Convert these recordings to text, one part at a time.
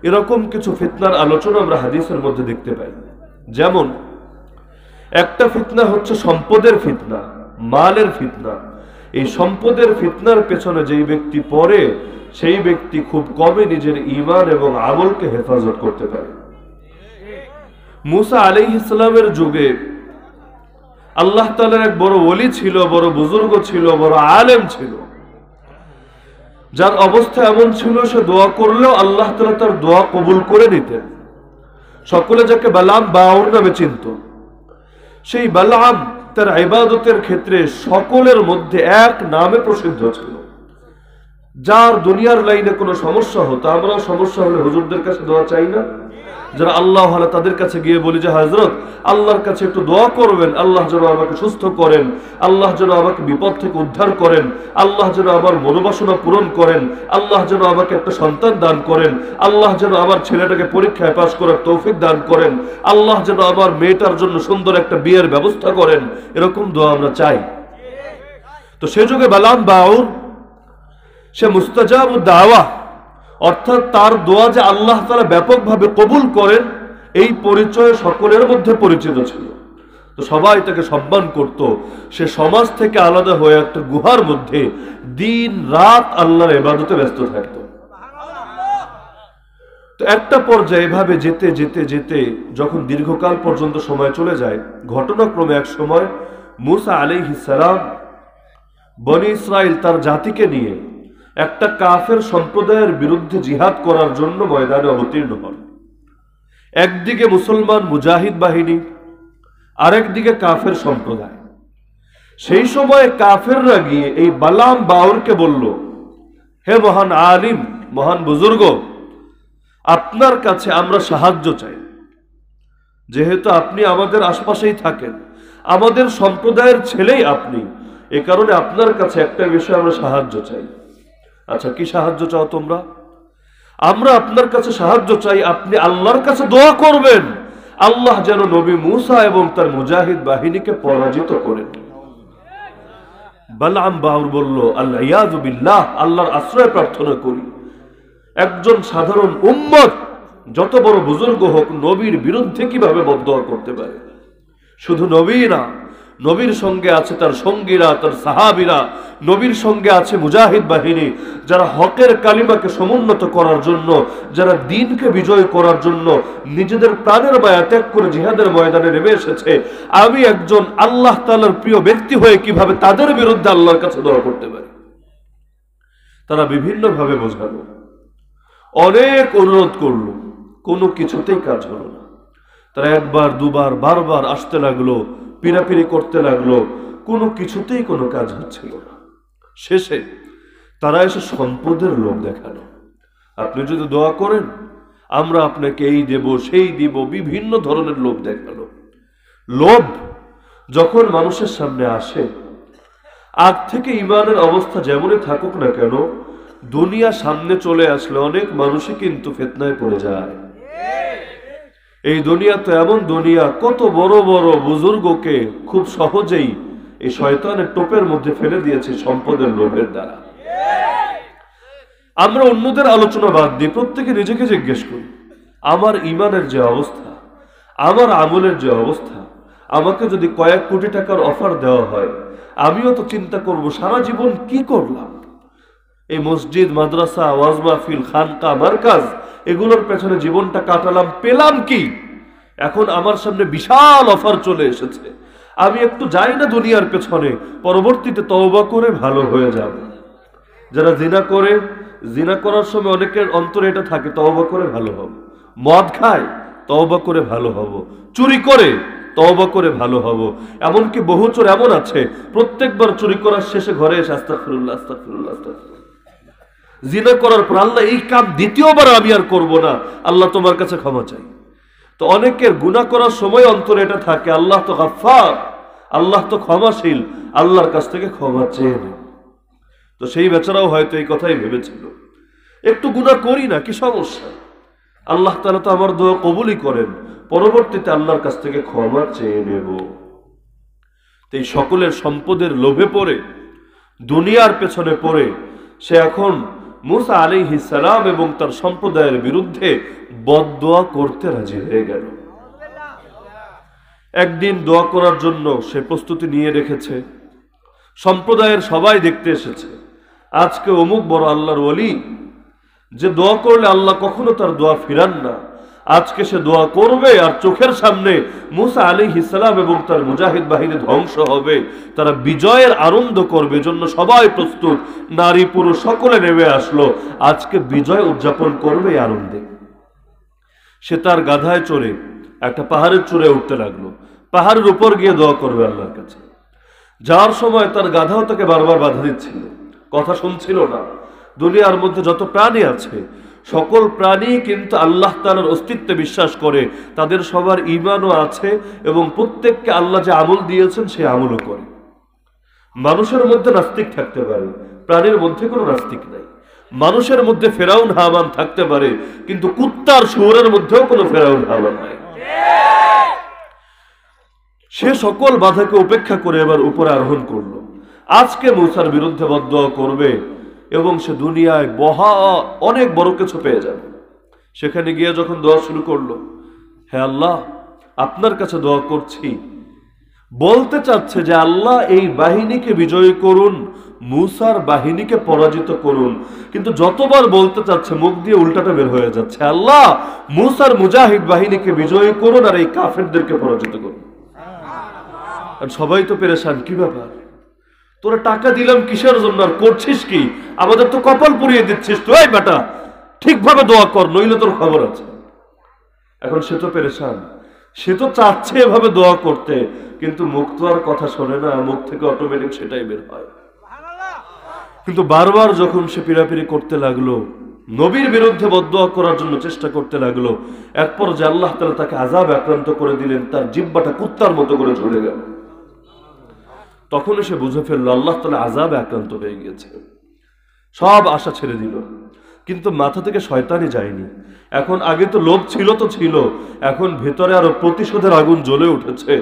এরকম কিছু ফিতনার আলোচনা আমরা হাদিসের মধ্যে দেখতে পাই। যেমন একটা ফিতনা হচ্ছে সম্পদের ফিতনা, মালের ফিতনা। এই সম্পদের ফিতনার পেছনে যেই ব্যক্তি পড়ে সেই ব্যক্তি খুব কমে নিজের ঈমান এবং আমলকে হেফাজত করতে পারে। মুসা আলাইহিস সালামের যুগে আল্লাহ তাআলার এক বড় ওলি ছিল, বড় বুজুর্গ ছিল, বড় আলেম ছিল, যার অবস্থা এমন ছিল সে দোয়া করলেও আল্লাহ তাআলা তার দোয়া কবুল করে নিতেন। সকলে যাকে বালাম বাউর নামে চিনত, সেই বালাম তার ইবাদতের ক্ষেত্রে সকলের মধ্যে এক নামে প্রসিদ্ধ ছিল। যার দুনিয়ার লাইনে কোনো সমস্যা হতো, আমরাও সমস্যা হলে হুজুরদের কাছে দোয়া চাই না? যারা আল্লাহ ওয়ালা তাদের কাছে গিয়ে বলি যে হযরত আল্লাহর কাছে একটু দোয়া করবেন, আল্লাহ যেন আমাকে সুস্থ করেন, আল্লাহ যেন আমাকে বিপদ থেকে উদ্ধার করেন, আল্লাহ যেন আমার মনোবাসনা পূরণ করেন, আল্লাহ যেন আমাকে একটা সন্তান দান করেন, আল্লাহ যেন আমার ছেলেটাকে পরীক্ষায় পাশ করার তৌফিক দান করেন, আল্লাহ যেন আমার মেয়েটার জন্য সুন্দর একটা বিয়ের ব্যবস্থা করেন। এরকম দোয়া আমরা চাই। তো সে যুগে বালাম বাউর সে মুস্তাজাবুদ দাওয়া, অর্থাৎ তার দোয়া যে আল্লাহ তাআলা ব্যাপকভাবে কবুল করেন এই পরিচয় সকলের মধ্যে পরিচিত ছিল। তো সবাই তাকে সম্মান করত। সে সমাজ থেকে আলাদা হয়ে একটা গুহার মধ্যে দিন রাত আল্লাহর ইবাদতে ব্যস্ত থাকত। তো একটা পর্যায়ে এভাবে যেতে যেতে যেতে যখন দীর্ঘকাল পর্যন্ত সময় চলে যায়, ঘটনাক্রমে এক সময় মুসা আলাইহিস সালাম বনি ইসরাইল তার জাতিকে নিয়ে একটা কাফের সম্প্রদায়ের বিরুদ্ধে জিহাদ করার জন্য ময়দানে অবতীর্ণ হন। একদিকে মুসলমান মুজাহিদ বাহিনী, আরেকদিকে কাফের সম্প্রদায়। সেই সময় কাফেররা গিয়ে এই বালাম বাউরকে বলল, হে মহান আলিম, মহান বুজুর্গ, আপনার কাছে আমরা সাহায্য চাই। যেহেতু আপনি আমাদের আশপাশেই থাকেন, আমাদের সম্প্রদায়ের ছেলেই আপনি, এ কারণে আপনার কাছে একটা বিষয়ে আমরা সাহায্য চাই। আচ্ছা, কি সাহায্য চাও তোমরা? আমরা আপনার কাছে সাহায্য চাই, আপনি আল্লাহর কাছে দোয়া করবেন আল্লাহ যেন নবী মুসা এবং তার মুজাহিদ বাহিনীকে পরাজিত করেন। বালাম বাউর বলল, আল্লাহ ইয়াযু বিল্লাহ, আল্লাহর আশ্রয় প্রার্থনা করি। একজন সাধারণ উম্মত যত বড় বুজুর্গ হোক নবীর বিরুদ্ধে কিভাবে বদদোয়া করতে পারে? শুধু নবী না, নবীর সঙ্গে আছে তার সঙ্গীরা, তার সাহাবীরা, নবীর সঙ্গে আছে মুজাহিদ বাহিনী, যারা হকের কালিমাকে সমুন্নত করার জন্য, যারা দ্বীনকে বিজয় করার জন্য নিজেদের প্রাণের মায়া ত্যাগ করে জিহাদের ময়দানে নেমে এসেছে। আমি একজন আল্লাহ তাআলার প্রিয় ব্যক্তি হয়ে কিভাবে তাদের বিরুদ্ধে আল্লাহর কাছে দোয়া করতে পারি? তারা বিভিন্ন ভাবে বোঝালো, অনেক অনুরোধ করলো, কোনো কিছুতেই কাজ হলো না। তারা একবার দুবার বারবার আসতে লাগলো, পিরাপিরি করতে লাগলো, কোনো কিছুতেই কোনো কাজ হচ্ছিল না। শেষে তারা এসে সম্পদের লোভ দেখালো, আপনি যদি দোয়া করেন আমরা আপনাকে এই দেব সেই দিব, বিভিন্ন ধরনের লোভ দেখালো। লোভ যখন মানুষের সামনে আসে, আগ থেকে ইমানের অবস্থা যেমনই থাকুক না কেন, দুনিয়া সামনে চলে আসলে অনেক মানুষই কিন্তু ফিতনায় পড়ে যায়। এই দুনিয়া তো এমন দুনিয়া, কত বড় বড় বুজুর্গকে খুব সহজেই এই শয়তানের টোপের মধ্যে ফেলে দিয়েছে সম্পদের লোভের দ্বারা। আমরা অন্যদের আলোচনা বাদ দিয়ে প্রত্যেকে নিজেকে জিজ্ঞেস করি, আমার ইমানের যে অবস্থা, আমার আমলের যে অবস্থা, আমাকে যদি কয়েক কোটি টাকার অফার দেওয়া হয়, আমিও তো চিন্তা করব সারা জীবন কি করলাম। এই মসজিদ, মাদ্রাসা, ওয়াজ মাহফিল, খানকা, মারকাজ, এগুলোর পেছনে জীবনটা কাটালাম, পেলাম কি? এখন আমার সামনে বিশাল অফার চলে এসেছে, আমি একটু যাই না দুনিয়ার পেছনে, পরবর্তীতে তওবা করে ভালো হয়ে যাব। যারা জিনা করে, জিনা করার সময় অনেকের অন্তরে এটা থাকে, তওবা করে ভালো হব। মদ খায়, তওবা করে ভালো হব। চুরি করে, তওবা করে ভালো হব। এমনকি বহু চোর এমন আছে, প্রত্যেকবার চুরি করার শেষে ঘরে এসে আস্তাগফিরুল্লাহ, আস্তাগফিরুল্লাহ, আস্তাগফিরুল্লাহ। জিনা করার পর আল্লাহ এই কাম দ্বিতীয়বার আমি আর করব না, আল্লাহ তোমার কাছে ক্ষমা চাই। তো অনেকের গুনাহ করার সময় অন্তরে এটা থাকে, আল্লাহ তো গফফার, আল্লাহ তো ক্ষমাশীল, আল্লাহর কাছ থেকে ক্ষমা চেয়ে নেই। তো সেই বেচারাও হয়তো এই কথাই ভেবেছিল, একটু গুনাহ করি না, কি সমস্যা, আল্লাহ তাআলা তো আমার দোয়া কবুলই করেন, পরবর্তীতে আল্লাহর কাছ থেকে ক্ষমা চেয়ে নেব। এই সকলের সম্পদের লোভে পড়ে, দুনিয়ার পেছনে পড়ে সে এখন মুসা আলাইহিস সালাম এবং তার সম্প্রদায়ের বিরুদ্ধে বদদোয়া করতে রাজি হয়ে গেল। একদিন দোয়া করার জন্য সে প্রস্তুতি নিয়ে রেখেছে। সম্প্রদায়ের সবাই দেখতে এসেছে, আজকে অমুক বড় আল্লাহর ওলি, যে দোয়া করলে আল্লাহ কখনো তার দোয়া ফিরান না, আজকে সে দোয়া করবে আর চোখের সামনে মুসা আলাইহিস সালাম এবং তার মুজাহিদ বাহিনী ধ্বংস হবে, তারা বিজয়ের আনন্দ করবে, জন্য সবাই প্রস্তুত, নারী পুরুষ সকলে নেমে আসলো, আজকে বিজয় উদযাপন করবে আনন্দে। সে তার গাধায় চড়ে একটা পাহাড়ের চূড়ে উঠতে লাগলো, পাহাড়ের উপর গিয়ে দোয়া করবে আল্লাহর কাছে। যাওয়ার সময় তার গাধাও তাকে বারবার বাধা দিচ্ছিল, কথা শুনছিল না। দুনিয়ার মধ্যে যত প্রাণী আছে সকল প্রাণী কিন্তু আল্লাহ তাআলার অস্তিত্বে বিশ্বাস করে, তাদের সবার ঈমানও আছে এবং প্রত্যেককে আল্লাহ যে আমল দিয়েছেন সে আমলও করে। মানুষের মধ্যে নাস্তিক থাকতে পারে, প্রাণীর মধ্যে কোনো নাস্তিক নাই। মানুষের মধ্যে ফেরাউন হামান থাকতে পারে, কিন্তু কুত্তার শুয়োরের মধ্যেও কোনো ফেরাউন হামান নাই। সে সকল বাধাকে উপেক্ষা করে এবার উপরে আরোহণ করলো। আজকে মূসার বিরুদ্ধে বদদোয়া করবে এবং সে দুনিয়ায় অনেক বড় কিছু পেয়ে যাবে। সেখানে গিয়ে যখন দোয়া শুরু করলো, হে আল্লাহ, আপনার কাছে দোয়া করছি, বলতে চাচ্ছে যে আল্লাহ এই বাহিনীকে বিজয়ী করুন, মূসার বাহিনীকে পরাজিত করুন, কিন্তু যতবার বলতে চাচ্ছে মুখ দিয়ে উল্টাটা বের হয়ে যাচ্ছে, আল্লাহ মূসার মুজাহিদ বাহিনীকে বিজয়ী করুন আর এই কাফেরদেরকে পরাজিত করুন। আর সবাই তো পেরেশান, কি ব্যাপার, তোরা টাকা দিলাম কিসের জন্য, আর করছিস কি, আমাদের তো কপাল পুড়িয়ে দিচ্ছিস তুই, এই বেটা ঠিকভাবে দোয়া কর, নইলে তোর খবর আছে। এখন সে তো পেরেশান, সে তো চাচ্ছে এভাবে দোয়া করতে, কিন্তু মুখ তো আর কথা শোনে না, মুখ থেকে অটোমেটিক সেটাই বের হয়। কিন্তু বারবার যখন সে পিড়াপিড়ি করতে লাগলো, নবীর বিরুদ্ধে বদদোয়া করার জন্য চেষ্টা করতে লাগলো, এক পর্যায়ে আল্লাহ তাআলা তাকে আযাব আক্রান্ত করে দিলেন, তার জিহ্বাটা কুত্তার মতো করে ঝরে গেল। তখন সে বুঝে ফেললো আল্লাহ তাআলা আযাবে আক্রান্ত হয়ে গিয়েছে, সব আশা ছেড়ে দিল। কিন্তু মাথা থেকে শয়তানি যায়নি। এখন আগে তো লোভ ছিল তো ছিল, এখন ভেতরে আরো প্রতিশোধের আগুন জ্বলে উঠেছে।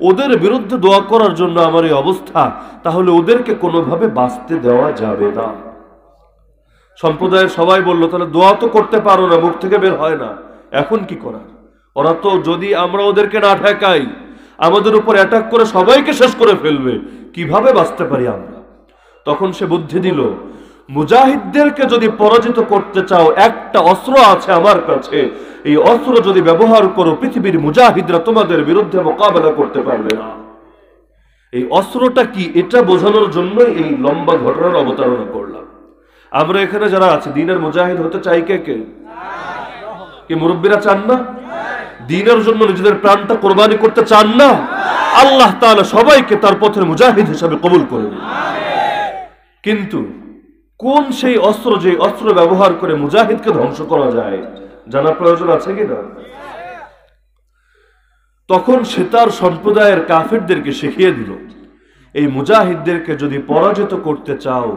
ওদের বিরুদ্ধে দোয়া করার জন্য আমার এই অবস্থা, তাহলে ওদেরকে কোনোভাবে বাঁচতে দেওয়া যাবে না। সম্প্রদায়ের সবাই বলল, তাহলে দোয়া তো করতে পারো না, মুখ থেকে বের হয় না, এখন কি করার? ওরা তো যদি আমরা ওদেরকে না ঠেকাই আমাদের উপর অ্যাটাক করে সবাইকে শেষ করে ফেলবে, কিভাবে বাঁচতে পারি আমরা? তখন সে বুদ্ধি দিল, মুজাহিদদেরকে যদি পরাজিত করতে চাও, একটা অস্ত্র আছে আমার কাছে, এই অস্ত্র যদি ব্যবহার করো পৃথিবীর মুজাহিদরা তোমাদের বিরুদ্ধে মোকাবেলা করতে পারবে না। এই অস্ত্রটা কি, এটা বোঝানোর জন্য এই লম্বা ঘটনার অবতারণা করলাম। আমরা এখানে যারা আছি দ্বীনের মুজাহিদ হতে চাই কে কে? কি মুরব্বীরা চান না? দ্বীনের জন্য নিজেদের প্রাণটা কোরবানি করতে চান না? আল্লাহ তাআলা সবাইকে তার পথের মুজাহিদ হিসেবে কবুল করে নিন। কিন্তু কোন সেই অস্ত্র, যে অস্ত্র ব্যবহার করে মুজাহিদকে ধ্বংস করা যায়, জানার প্রয়োজন আছে কিনা? তখন সে তার সম্প্রদায়ের কাফেরদেরকে শিখিয়ে দিল, এই মুজাহিদদেরকে যদি পরাজিত করতে চাও,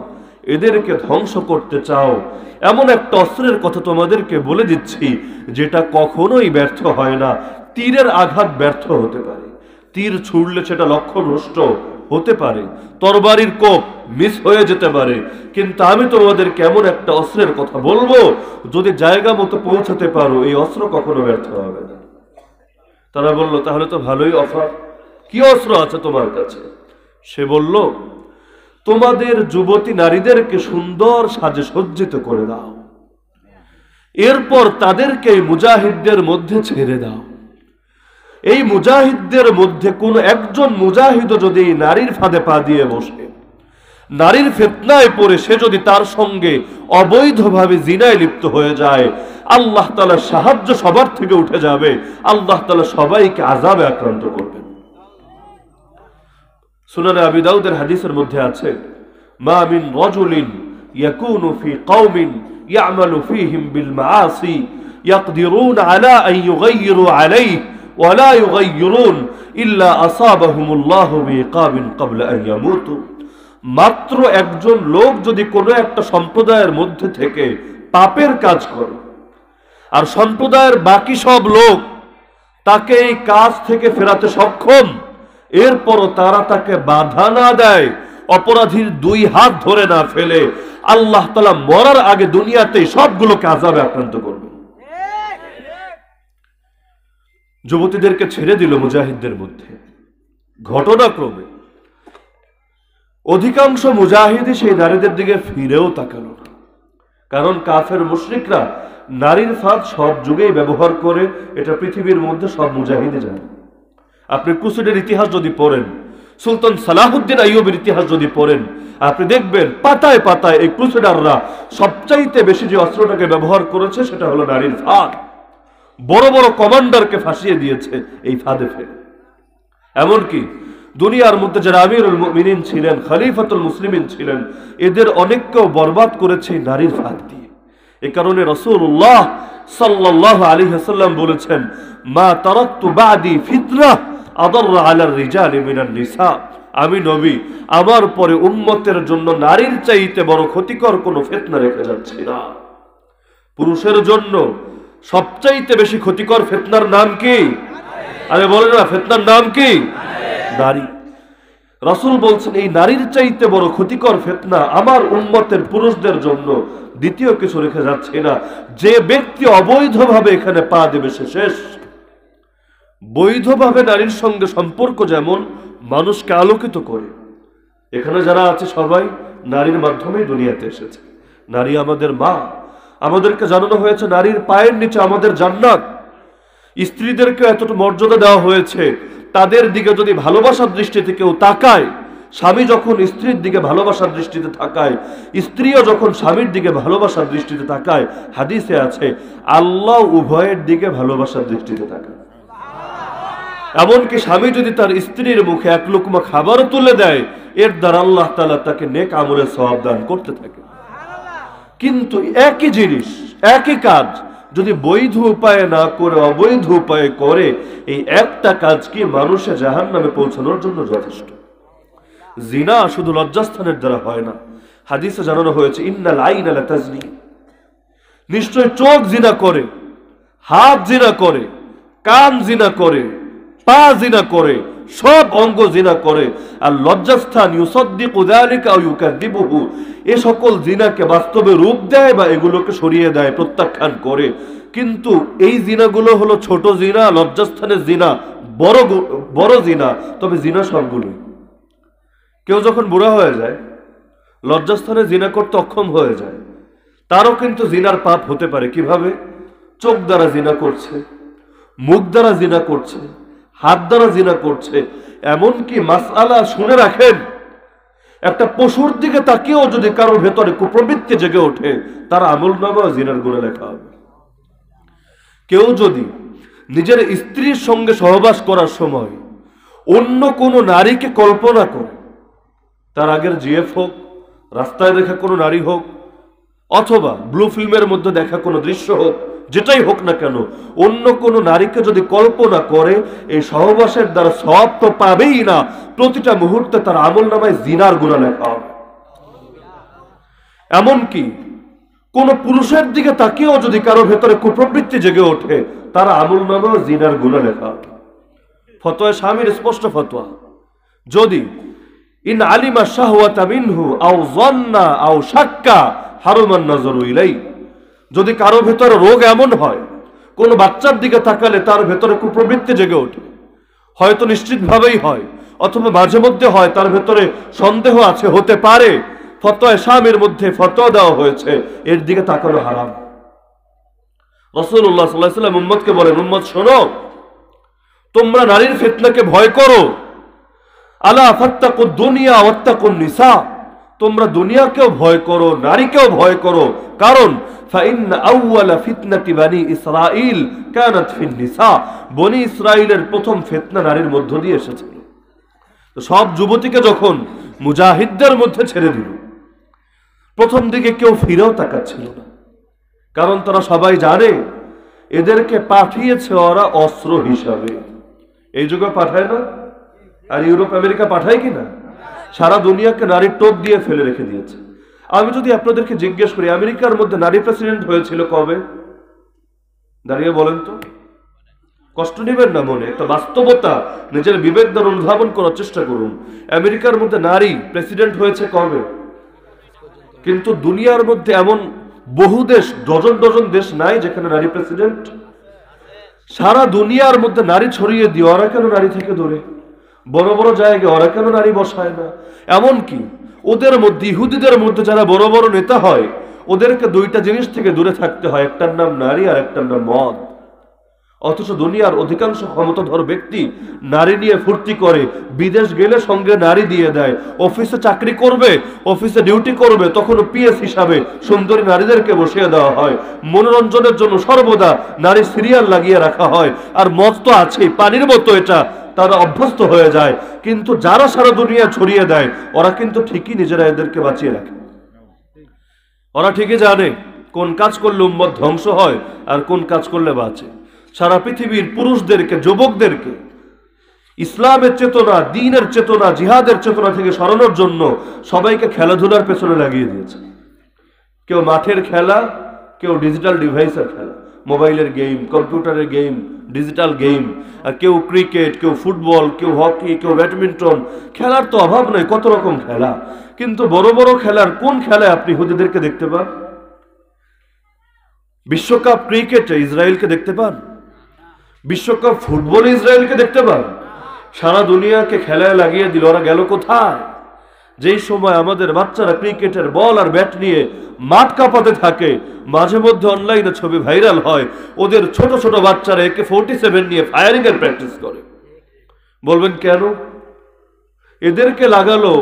এদেরকে ধ্বংস করতে চাও, এমন একটা অস্ত্রের কথা তোমাদেরকে বলে দিচ্ছি যেটা কখনোই ব্যর্থ হয় না। তীরের আঘাত ব্যর্থ হতে পারে, তীর ছুড়লে সেটা লক্ষ্যভ্রষ্ট হতে পারে, তরবারির কোপ মিস হয়ে যেতে পারে, কিন্তু আমি তোমাদেরকে এমন একটা অস্ত্রের কথা বলবো, যদি জায়গা মতো পৌঁছাতে পারো এই অস্ত্র কখনো ব্যর্থ হবে না। তারা বলল, তাহলে তো ভালোই অফার, কি অস্ত্র আছে তোমার কাছে? সে বলল, তোমাদের যুবতী নারীদেরকে সুন্দর সাজে সজ্জিত করে দাও, এরপর তাদেরকে মুজাহিদদের মধ্যে ছেড়ে দাও। এই মুজাহিদদের মধ্যে কোন একজন মুজাহিদ যদি নারীর ফাঁদে পা দিয়ে বসে, নারীর ফিতনায় পড়ে সে যদি তার সঙ্গে অবৈধভাবে জিনায় লিপ্ত হয়ে যায়, আল্লাহ তাআলা সাহায্য সবার থেকে উঠে যাবে, আল্লাহ তাআলা সবাইকে আযাবে আক্রান্ত করবেন। সুনানে আবি দাউদের হাদিসের মধ্যে আছে, মা মিন রাজুলিন ইয়াকুনু ফি কওমিন ইয়ামালু ফীহিম বিল মাআসি ইয়াকদিরুন আলা আন ইউগাইয়িরু আলাইহি ওয়া লা ইউগাইয়িরুন ইল্লা আসাবাহুমুল্লাহু বিইকাবিন ক্বাবলা আন ইয়ামুতু। মাত্র একজন লোক যদি কোনো একটা সম্প্রদায়ের মধ্যে থেকে পাপের কাজ করে, আর সম্প্রদায়ের বাকি সব লোক তাকে এই কাজ থেকে ফেরাতে সক্ষম, এরপরও তারা তাকে বাধা না দেয়, অপরাধীর দুই হাত ধরে না ফেলে, আল্লাহ তাআলা মরার আগে দুনিয়াতে সবগুলোকে আযাবে আক্রান্ত করবেন। যুবতীদেরকে ছেড়ে দিল মুজাহিদদের মধ্যে। ঘটনাক্রমে অধিকাংশ মুজাহিদই সেই নারীদের দিকে ফিরেও তাকালো না, কারণ কাফের মুশরিকরা নারীর ফাঁদ সব যুগেই ব্যবহার করে, এটা পৃথিবীর মধ্যে সব মুজাহিদে জানে। আপনি ক্রুসেডের ইতিহাস যদি পড়েন, সুলতান সালাহুদ্দিন আইয়ুবের ইতিহাস যদি পড়েন, আপনি দেখবেন পাতায় পাতায় এই ক্রুসেডাররা সবচাইতে বেশি যে অস্ত্রটাকে ব্যবহার করেছে সেটা হলো নারীর ফাঁদ। বড় বড় কমান্ডারকে ফাঁসিয়ে দিয়েছে এই ফাঁদে ফেলে। এমনকি দুনিয়ার মধ্যে যারা আমিরুল মুমিনিন ছিলেন, খলিফাতুল মুসলিমিন ছিলেন, এদের অনেককেও বরবাদ করেছে নারীর ফাঁদ দিয়ে। এ কারণে রাসূলুল্লাহ সাল্লাল্লাহু আলাইহি ওয়াসাল্লাম বলেছেন, মা তারাকতু বাদি ফিতনাহ আদাররা আলার রিজালি মিনান নিসা। আমি নবী আমার পরে উম্মতের জন্য নারীর চাইতে বড় ক্ষতিকর কোনো ফিতনা রেখে যাচ্ছি না। পুরুষের জন্য সবচাইতে বেশি ক্ষতিকর ফিতনার নাম কি? আরে বলেন না, ফিতনার নাম কি? নারী। রাসূল বলছেন এই নারীর চাইতে বড় ক্ষতিকর ফিতনা আমার উম্মতের পুরুষদের জন্য দ্বিতীয় কিছু রেখে যাচ্ছে না। যে ব্যক্তি অবৈধভাবে এখানে পা দেবে সে শেষ। বৈধভাবে নারীর সঙ্গে সম্পর্ক যেমন মানুষকে আলোকিত করে, এখানে যারা আছে সবাই নারীর মাধ্যমেই দুনিয়াতে এসেছে। নারী আমাদের মা, আমাদেরকে জানানো হয়েছে নারীর পায়ের নিচে আমাদের জান্নাত। স্ত্রীদেরকে এতটা মর্যাদা দেওয়া হয়েছে, তাদের দিকে যদি ভালোবাসার দৃষ্টিতে কেউ তাকায়, স্বামী যখন স্ত্রীর দিকে ভালোবাসার দৃষ্টিতে তাকায়, স্ত্রীও যখন স্বামীর দিকে ভালোবাসার দৃষ্টিতে তাকায়, হাদিসে আছে আল্লাহ উভয়ের দিকে ভালোবাসার দৃষ্টিতে তাকায়। এমনকি স্বামী যদি তার স্ত্রীর মুখে এক লুকমা খাবারও তুলে দেয়, এর দ্বারা আল্লাহ তাআলা তাকে নেক আমলের সওয়াব দান করতে থাকে। কিন্তু একই জিনিস, একই কাজ যদি বৈধ উপায়ে না করে অবৈধ উপায়ে করে, এই একটা কাজ কি মানুষের জাহান্নামে পৌঁছানোর জন্য যথেষ্ট। জিনা শুধু লজ্জাস্থানের দ্বারা হয় না। হাদিসে জানানো হয়েছে ইন্নাল আইনা লা তাজনি, নিশ্চয় চোখ জিনা করে, হাত জিনা করে, কান জিনা করে, পা জিনা করে, সব অঙ্গ জিনা করে। আর লজ্জাস্থান ইউসাদ্দিকু যালিকা আও ইউকাযযিবুহু, এ সকল জিনাকে বাস্তবে রূপ দেয় বা এগুলোকে সরিয়ে দেয়, প্রত্যাখ্যান করে। কিন্তু এই জিনাগুলো হলো ছোট জিনা, লজ্জাস্থানের জিনা বড় জিনা। তবে জিনা সবগুলোই। কেউ যখন বুড়া হয়ে যায়, লজ্জাস্থানে জিনা করতে অক্ষম হয়ে যায়, তারও কিন্তু জিনার পাপ হতে পারে। কিভাবে? চোখ দ্বারা জিনা করছে, মুখ দ্বারা জিনা করছে, হাত দ্বারা জিনা করছে। এমনকি মাসআলা শুনে রাখেন, একটা পশুর দিকে তাকিয়েও যদি কারোর ভেতরে কুপ্রবৃত্তি জেগে ওঠে, তার আমলনামায় জিনার গুনাহ লেখা হবে। কেউ যদি নিজের স্ত্রীর সঙ্গে সহবাস করার সময় অন্য কোনো নারীকে কল্পনা করে, তার আগের জিএফ হোক, রাস্তায় দেখা কোনো নারী হোক, অথবা ব্লু ফিল্মের মধ্যে দেখা কোনো দৃশ্য হোক, যেটাই হোক না কেন, অন্য কোনো নারীকে যদি কল্পনা করে, এই সহবাসের দ্বারা সওয়াব তো পাবেই না, প্রতিটা মুহূর্তে তার আমলনামায় জিনার গুনাহ লেখা হবে। এমনকি কোন পুরুষের দিকে তাকিয়েও যদি কারো ভেতরে কুপ্রবৃত্তি জেগে ওঠে, তার আমলনামায় জিনার গুনাহ লেখা হবে। ফতোয়া স্বামীর স্পষ্ট ফতোয়া, যদি ইন আলিমা শাহওয়াতা মিনহু আও যান্না আও শাক্কা হারামান নাযরু ইলাই, যদি কারো ভেতরে রোগ এমন হয়, কোন বাচ্চার দিকে তাকালে তার ভেতরে কুপ্রবৃত্তি জেগে ওঠে, হয়তো নিশ্চিতভাবেই হয়, অথবা মাঝে মধ্যে হয়, তার ভেতরে সন্দেহ আছে, হতে পারে, ফতোয়া স্বামীর মধ্যে ফতোয়া দেওয়া হয়েছে, এর দিকে তাকানো হারাম। রাসূলুল্লাহ সাল্লাল্লাহু আলাইহি ওয়াসাল্লাম উম্মতকে বলেন, উম্মত শোনো, তোমরা নারীর ফিতনাকে ভয় করো। আলা ফাত্তাকুদ দুনিয়া ওয়াত্তাকুন নিসা, তোমরা দুনিয়াকেও ভয় করো, নারীকেও ভয় করো। কারণ ফাইন্না আউওয়ালা ফিতনাতি বানি ইসরাঈল কানাত ফিন নিসা, বনি ইসরাঈলের প্রথম ফিতনা নারীর মধ্য দিয়ে এসেছিল। তো সব যুবতীকে যখন মুজাহিদদের মধ্যে ছেড়ে দিল, প্রথম দিকে কেউ ফিরেও তাকাচ্ছিল না, কারণ তারা সবাই জানে এদেরকে পাঠিয়েছে ওরা অস্ত্র হিসাবে। এই যুগে পাঠায় না, আর ইউরোপ আমেরিকা পাঠায় কিনা? সারা দুনিয়াকে নারীর টোপ দিয়ে ফেলে রেখে দিয়েছে। আমি যদি আপনাদেরকে জিজ্ঞেস করি, আমেরিকার মধ্যে নারী প্রেসিডেন্ট হয়েছিল কবে? দাঁড়িয়ে বলেন তো। কষ্ট নেবেন না মনে, একটা বাস্তবতা নিজের বিবেক দ্বারা অনুধাবন করার চেষ্টা করুন। আমেরিকার মধ্যে নারী প্রেসিডেন্ট হয়েছে কবে? কিন্তু দুনিয়ার মধ্যে এমন বহু দেশ, ডজন ডজন দেশ নাই যেখানে নারী প্রেসিডেন্ট। সারা দুনিয়ার মধ্যে নারী ছড়িয়ে দিয়ে ওরা কেন নারী থেকে দূরে? বড় বড় জায়গায় ওরা কেন নারী বসায় না? এমনকি ওদের মধ্যে, ইহুদিদের মধ্যে যারা বড় বড় নেতা হয়, ওদেরকে দুইটা জিনিস থেকে দূরে থাকতে হয়, একটার নাম নারী আর একটার নাম মদ। অথচ দুনিয়ার অধিকাংশ ক্ষমতাধর ব্যক্তি নারী নিয়ে ফুর্তি করে, বিদেশ গেলে সঙ্গে নারী দিয়ে দেয়। অফিসে চাকরি করবে, অফিসে ডিউটি করবে, তখনও পিএস হিসাবে সুন্দরী নারীদেরকে বসিয়ে দেওয়া হয়। মনোরঞ্জনের জন্য সর্বদা নারী সিরিয়াল লাগিয়ে রাখা হয়। আর মদ তো আছেই, পানির মতো এটা, তারা অভ্যস্ত হয়ে যায়। কিন্তু যারা সারা দুনিয়া ছড়িয়ে দেয়, ওরা কিন্তু ঠিকই নিজেরা এদেরকে বাঁচিয়ে রাখে। ওরা ঠিকই জানে কোন কাজ করলে উম্মত ধ্বংস হয় আর কোন কাজ করলে বাঁচে। সারা পৃথিবীর পুরুষদেরকে, যুবকদেরকে ইসলামের চেতনা, দ্বীনের চেতনা, জিহাদের চেতনা থেকে সরানোর জন্য সবাইকে খেলাধুলার পেছনে লাগিয়ে দিয়েছে। কেউ মাঠের খেলা, কেউ ডিজিটাল ডিভাইসের খেলা, মোবাইলের গেম, কম্পিউটারের গেম, ডিজিটাল গেম, আর কেউ ক্রিকেট, কেউ ফুটবল, কেউ হকি, কেউ ব্যাডমিন্টন। খেলার তো অভাব নেই, কত রকম খেলা। কিন্তু বড় বড় খেলার কোন খেলায় আপনি ইহুদিদেরকে দেখতে পান? বিশ্বকাপ ক্রিকেটে ইসরায়েলকে দেখতে পান? বিশ্বকাপ ফুটবলে ইসরায়েলকে দেখতে পান? সারা দুনিয়াকে খেলায় লাগিয়ে দিল। ওরা গেল কোথায়? যেই সময় আমাদের বাচ্চারা ক্রিকেটের বল আর ব্যাট নিয়ে মাঠ কাঁপাতে থাকে, মাঝে মধ্যে অনলাইনে ছবি ভাইরাল হয়, ওদের ছোট ছোট বাচ্চারা AK-47 নিয়ে ফায়ারিং এর প্র্যাকটিস করে। বলবেন কেন? এদেরকে লাগালো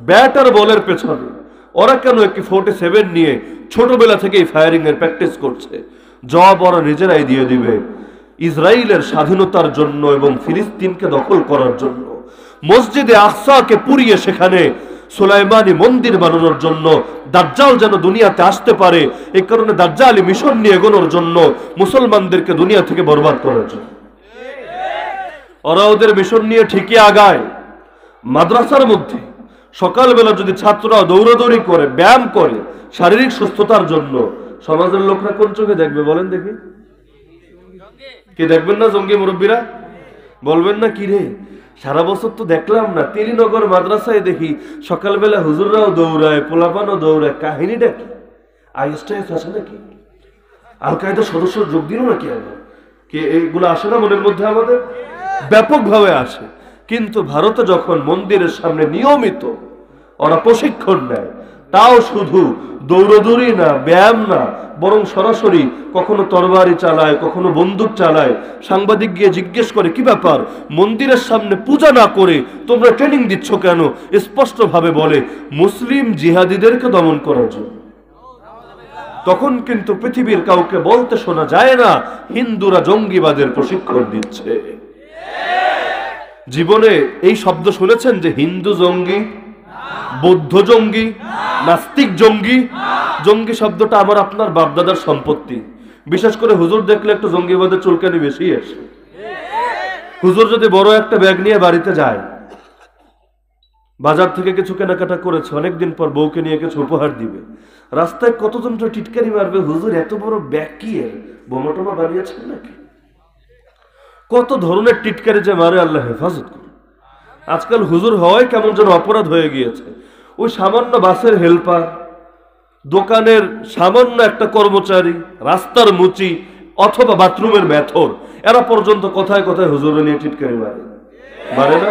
ব্যাট আর বলের পেছনে, ওরা কেন AK-47 নিয়ে ছোটবেলা থেকেই ফায়ারিং এর প্র্যাকটিস করছে? জবাব ওরা নিজেরাই দিয়ে দিবে। ইসরায়েলের স্বাধীনতার জন্য এবং ফিলিস্তিনকে দখল করার জন্য, মসজিদে আকসাকে পুড়িয়ে সেখানে সুলাইমানি মন্দির বানানোর জন্য, দাজ্জাল যেন দুনিয়াতে আসতে পারে এই কারণে দাজ্জালি মিশন নিয়ে এগোনোর জন্য, মুসলমানদেরকে দুনিয়া থেকে বরবাদ করার জন্য। ওরা ওদের মিশন নিয়ে ঠিকই আগায়। মাদ্রাসার মধ্যে সকালবেলা যদি ছাত্ররা দৌড়াদৌড়ি করে, ব্যায়াম করে শারীরিক সুস্থতার জন্য, সমাজের লোকরা কোন চোখে দেখবে বলেন দেখি? কি দেখবেন না? জঙ্গি মুরব্বীরা বলবেন না, কি রে সারা বছর তো দেখলাম না, তিরিনগর মাদ্রাসায় দেখি সকালবেলা হুজুররাও দৌড়ায়, পোলাপানও দৌড়ায়, কাহিনীটা কি? আইএসটাইএস আছে নাকি? আল কায়দা সদস্য যোগ দিল নাকি? আমার কি এইগুলো আসে না মনের মধ্যে? আমাদের ব্যাপকভাবে আসে। কিন্তু ভারতে যখন মন্দিরের সামনে নিয়মিত ওরা প্রশিক্ষণ নেয়, তাও শুধু দৌড়দৌড়ি না, ব্যায়াম না, বরং সরাসরি কখনো তরবারি চালায়, কখনো বন্দুক চালায়। সাংবাদিক গিয়ে জিজ্ঞেস করে, কি ব্যাপার, মন্দিরের সামনে পূজা না করে তোমরা ট্রেনিং দিচ্ছ কেন? স্পষ্ট ভাবে বলে, মুসলিম জিহাদিদেরকে দমন করার জন্য। তখন কিন্তু পৃথিবীর কাউকে বলতে শোনা যায় না হিন্দুরা জঙ্গিবাদের প্রশিক্ষণ দিচ্ছে। জীবনে এই শব্দ শুনেছেন যে হিন্দু জঙ্গি, বৌদ্ধ জঙ্গি, নাস্তিক জঙ্গি? জঙ্গি শব্দটা আমার আপনার বাপদাদার সম্পত্তি। বিশেষ করে হুজুর দেখলে একটু জঙ্গিবাদের চুলকানি বেশি আসে। হুজুর যদি বড় একটা ব্যাগ নিয়ে বাড়িতে যায়, বাজার থেকে কিছু কেনাকাটা করেছে, অনেকদিন পর বউকে নিয়ে কিছু উপহার দিবে, রাস্তায় কতজন তো টিটকারি মারবে, হুজুর এত বড় ব্যাগ কি এর, বোমা টোমা বানিয়েছেন নাকি? কত ধরনের টিটকারি যে মারে, আল্লাহ হেফাজত করে। আজকাল হুজুর হওয়াই কেমন যেন অপরাধ হয়ে গিয়েছে। ওই সামান্য বাসের হেল্পার, দোকানের সামান্য একটা কর্মচারী, রাস্তার মুচি অথবা বাথরুমের মেথর, এরা পর্যন্ত কথায় কথায় হুজুর নিয়ে টিটকারি মারে না?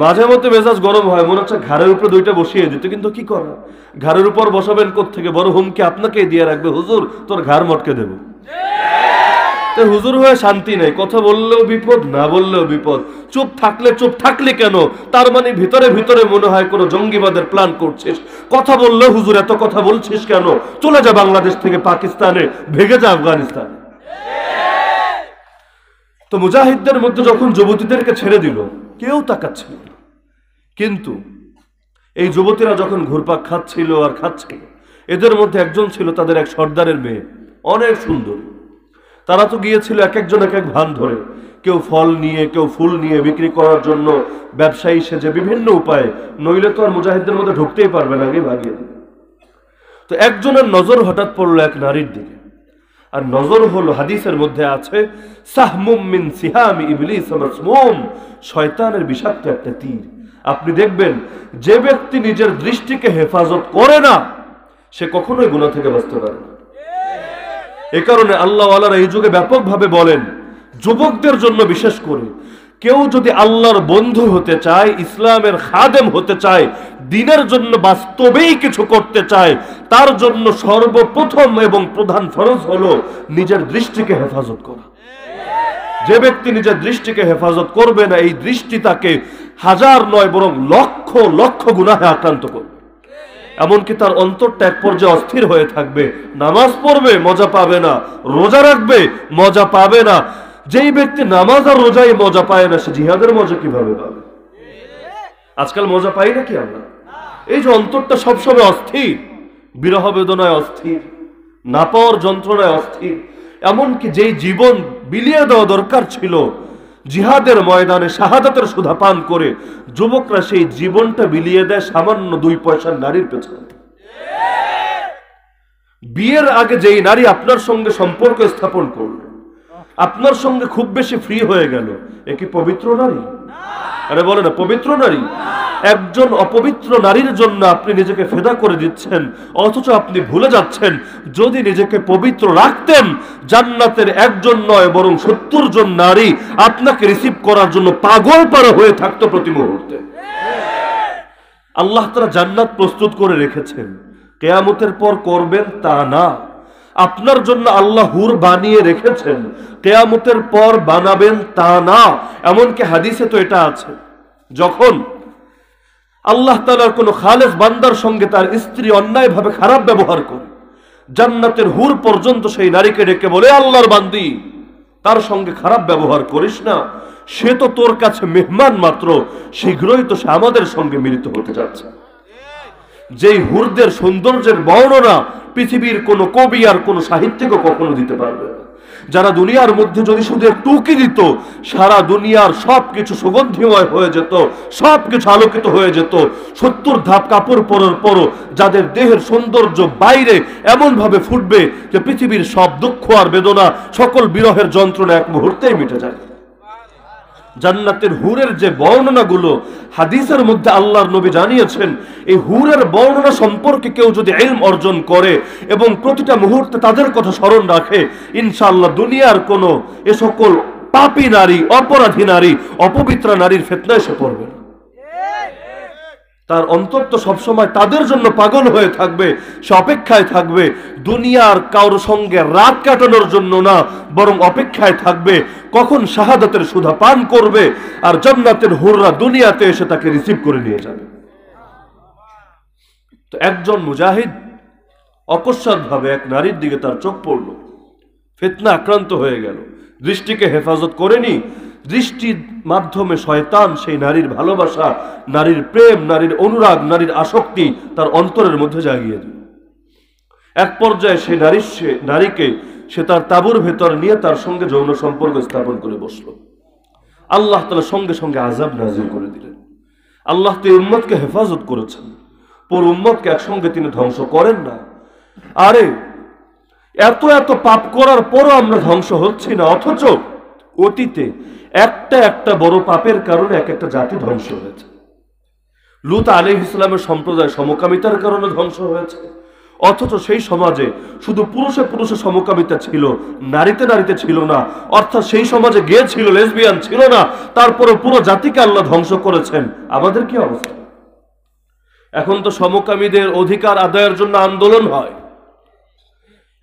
মাঝে মধ্যে মেজাজ গরম হয়, মনে হচ্ছে ঘাড়ের উপরে দুইটা বসিয়ে দিতে, কিন্তু কি করা, ঘাড়ের উপর বসাবেন কোত্থেকে? বড় হুমকি আপনাকেই দিয়ে রাখবে, হুজুর তোর ঘাড় মটকে দেব। হুজুর হয়ে শান্তি নেই, কথা বললেও বিপদ, না বললেও বিপদ। চুপ থাকলে কেন? তার মানে ভিতরে ভিতরে মনে হয় কোনো জঙ্গিবাদের প্ল্যান করছিস। কথা বললে হুজুর এত কথা বলছিস কেন? চলে যা বাংলাদেশ থেকে পাকিস্তানে, ভেগে যা আফগানিস্তানে। তো মুজাহিদদের মধ্যে যখন যুবতীদেরকে ছেড়ে দিল, কেউ তাকাচ্ছিল না। কিন্তু এই যুবতীরা যখন ঘুরপাক খাচ্ছিল আর খাচ্ছিল, এদের মধ্যে একজন ছিল তাদের এক সর্দারের মেয়ে, অনেক সুন্দর। তারা তো গিয়েছিল এক একজন এক এক ভান ধরে, কেউ ফল নিয়ে, কেউ ফুল নিয়ে বিক্রি করার জন্য, ব্যবসায়ী সেজে বিভিন্ন উপায়ে, নইলে তো আর মুজাহিদদের মধ্যে ঢুকতেই পারবে না, আগে ভাগিয়ে দিবে। তো একজনের নজর হঠাৎ পড়লো এক নারীর দিকে, আর নজর হলো, হাদিসের মধ্যে আছে, সাহমুম মিন সিহামি ইবলিস মাসমুম, শয়তানের বিষাক্ত একটা তীর। আপনি দেখবেন যে ব্যক্তি নিজের দৃষ্টিকে হেফাজত করে না, সে কখনোই গুনাহ থেকে বাঁচতে পারে না। এ কারণে আল্লাহওয়ালারা এই যুগে ব্যাপকভাবে বলেন, যুবকদের জন্য বিশেষ করে, কেউ যদি আল্লাহর বন্ধু হতে চায়, ইসলামের খাদেম হতে চায়, দ্বীনের জন্য বাস্তবেই কিছু করতে চায়, তার জন্য সর্বপ্রথম এবং প্রধান ফরজ হলো নিজের দৃষ্টিকে হেফাজত করা। যে ব্যক্তি নিজের দৃষ্টিকে হেফাজত করবে না, এই দৃষ্টি তাকে হাজার নয় বরং লক্ষ লক্ষ গুনাহে আক্রান্ত করবে। এমনকি তার অন্তরটা এক পর্যায়ে অস্থির হয়ে থাকবে। নামাজ পড়বে, মজা পাবে না। রোজা রাখবে, মজা পাবে না। যেই ব্যক্তি নামাজ আর রোজায় মজা পায় না, সে জিহাদের মজা কিভাবে পাবে? আজকাল মজা পাই নাকি আমরা? এই যে অন্তরটা সবসময় অস্থির, বিরহ বেদনায় অস্থির, না পাওয়ার যন্ত্রণায় অস্থির। এমনকি যেই জীবন বিলিয়ে দেওয়া দরকার ছিল জিহাদের ময়দানে শাহাদাতের সুধা পান করে, যুবকরা সেই জীবনটা বিলিয়ে দেয় সামান্য 2 পয়সার নারীর পেছনে। বিয়ের আগে যেই নারী আপনার সঙ্গে সম্পর্ক স্থাপন করলো, আপনার সঙ্গে খুব বেশি ফ্রি হয়ে গেল, এ কি পবিত্র নারী? আরে বলে না, পবিত্র নারী? একজন অপবিত্র নারীর জন্য আপনি নিজেকে ফেদা করে দিচ্ছেন, অথচ আপনি ভুলে যাচ্ছেন যদি নিজেকে পবিত্র রাখতেন, জান্নাতের একজন নয় বরং 70 জন নারী আপনাকে রিসিভ করার জন্য পাগল পারা হয়ে থাকতো প্রতি মুহূর্তে। আল্লাহ তাআলা জান্নাত প্রস্তুত করে রেখেছেন, কিয়ামতের পর করবেন তা না। আপনার জন্য আল্লাহ হুর বানিয়ে রেখেছেন, কিয়ামতের পর বানাবেন তা না। এমনকি হাদিসে তো এটা আছে, যখন আল্লাহ তাআলার কোন খালেস বান্দার সঙ্গে তার স্ত্রী অন্যায়ভাবে খারাপ ব্যবহার করে, জান্নাতের হুর পর্যন্ত সেই নারীকে ডেকে বলে, আল্লাহর বান্দি, তার সঙ্গে খারাপ ব্যবহার করিস না, সে তো তোর কাছে মেহমান মাত্র, শীঘ্রই তো সে আমাদের সঙ্গে মিলিত হতে যাচ্ছে। যেই হুরদের সৌন্দর্যের বর্ণনা পৃথিবীর কোন কবি আর কোন সাহিত্যিকও কখনো দিতে পারবে না। যারা দুনিয়ার মধ্যে যদি শুধু একটু উকি দিত, সারা দুনিয়ার সবকিছু সুগন্ধিময় হয়ে যেত, সবকিছু আলোকিত হয়ে যেত। 70 ধাপ কাপড় পরার পরও যাদের দেহের সৌন্দর্য বাইরে এমন ভাবে ফুটবে যে পৃথিবীর সব দুঃখ আর বেদনা, সকল বিরহের যন্ত্রণা এক মুহূর্তেই মিটে যায়। জান্নাতের হুরের যে বর্ণনাগুলো হাদিসের মধ্যে আল্লাহর নবী জানিয়েছেন, এই হুরের বর্ণনা সম্পর্কে কেউ যদি ইলম অর্জন করে এবং প্রতিটা মুহূর্তে তাদের কথা স্মরণ রাখে, ইনশাআল্লাহ দুনিয়ার কোন এ সকল পাপী নারী, অপরাধী নারী, অপবিত্র নারীর ফিতনায় সে পড়বে না। তার অন্তর তো সবসময় তাদের জন্য পাগল হয়ে থাকবে, সে অপেক্ষায় থাকবে দুনিয়ার কারোর সঙ্গে রাত কাটানোর জন্য না, বরং অপেক্ষায় থাকবে কখন শাহাদাতের সুধা পান করবে আর জান্নাতের হুররা দুনিয়াতে এসে তাকে রিসিভ করে নিয়ে যাবে। তো একজন মুজাহিদ অকস্মাৎ ভাবে এক নারীর দিকে তার চোখ পড়ল, ফিতনা আক্রান্ত হয়ে গেল, দৃষ্টিকে হেফাজত করেনি। দৃষ্টির মাধ্যমে শয়তান সেই নারীর ভালোবাসা, নারীর প্রেম, নারীর অনুরাগ, নারীর আসক্তি তার অন্তরের মধ্যে জাগিয়ে দিল। এক পর্যায়ে সেই নারীকে সে তার তাঁবুর ভেতর নিয়ে তার সঙ্গে যৌন সম্পর্ক স্থাপন করে বসলো। আল্লাহ তাআলা সঙ্গে সঙ্গে আযাব নাযিল করে দিলেন। আল্লাহ তো উম্মতকে হেফাজত করেছেন, পুরো উম্মতকে একসঙ্গে তিনি ধ্বংস করেন না। আরে এত এত পাপ করার পরও আমরা ধ্বংস হচ্ছি না, অথচ অতীতে একটা বড় পাপের কারণে এক একটা জাতি ধ্বংস হয়েছে। লূত আলাইহিস সালামের সম্প্রদায় সমকামিতার কারণে ধ্বংস হয়েছে, অথচ সেই সমাজে শুধু পুরুষে পুরুষে সমকামিতা ছিল, নারীতে নারীতে ছিল না। অর্থাৎ সেই সমাজে গে ছিল, লেসবিয়ান ছিল না, তারপরে পুরো জাতিকে আল্লাহ ধ্বংস করেছেন। আমাদের কি অবস্থা? এখন তো সমকামীদের অধিকার আদায়ের জন্য আন্দোলন হয়,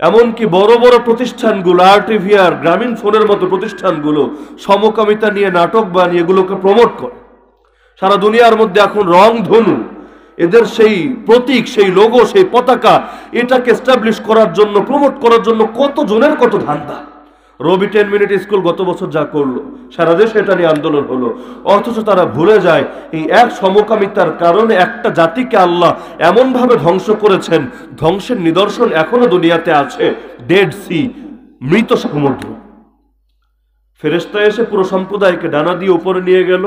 এমনকি বড় বড় প্রতিষ্ঠানগুলো, আরটিভিআর, গ্রামীণ ফোনের মতো প্রতিষ্ঠানগুলো সমকামিতা নিয়ে নাটক বানিয়ে এগুলোকে প্রমোট করে। সারা দুনিয়ার মধ্যে এখন রং ধনু, এদের সেই প্রতীক, সেই লোগো, সেই পতাকা, এটাকে এস্টাবলিশ করার জন্য, প্রমোট করার জন্য কত জনের কত ধান্দা। রবি 10 মিনিট স্কুল গত বছর যা করলো, সারা দেশে এটা নিয়ে আন্দোলন হলো, অথচ তারা ভুলে যায় এই এক সমকামিতার কারণে একটা জাতিকে আল্লাহ এমন ভাবে ধ্বংস করেছেন, ধ্বংসের নিদর্শন এখনো দুনিয়াতে আছে। ডেড সি, মৃত সমুদ্র। ফেরেশতা এসে পুরো সম্প্রদায়কে ডানা দিয়ে উপরে নিয়ে গেল,